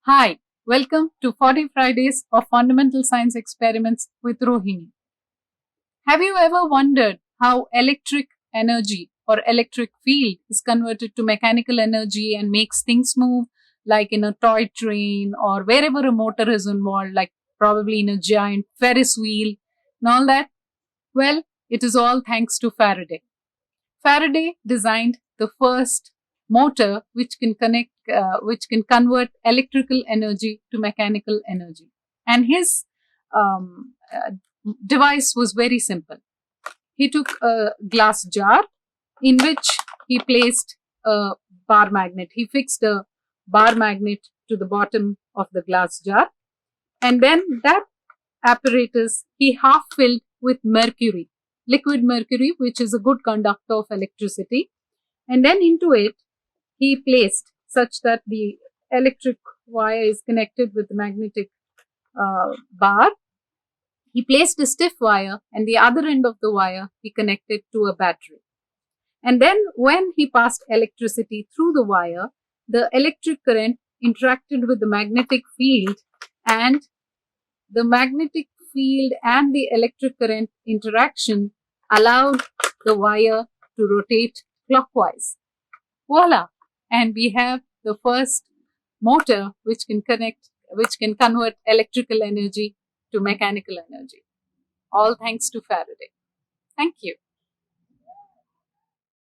Hi, welcome to 40 Fridays of Fundamental Science Experiments with Rohini. Have you ever wondered how electric energy or electric field is converted to mechanical energy and makes things move, like in a toy train or wherever a motor is involved, like probably in a giant Ferris wheel and all that? Well, it is all thanks to Faraday. Faraday designed the first motor which can convert electrical energy to mechanical energy, and his um, uh, device was very simple. He took a glass jar in which he placed a bar magnet. He fixed a bar magnet to the bottom of the glass jar, and then that apparatus he half filled with mercury, liquid mercury, which is a good conductor of electricity. And then into it, he placed such that the electric wire is connected with the magnetic bar. He placed a stiff wire, and the other end of the wire he connected to a battery. And then, when he passed electricity through the wire, the electric current interacted with the magnetic field, and the magnetic field and the electric current interaction allowed the wire to rotate clockwise. Voila! And we have the first motor which can convert electrical energy to mechanical energy. All thanks to Faraday. Thank you.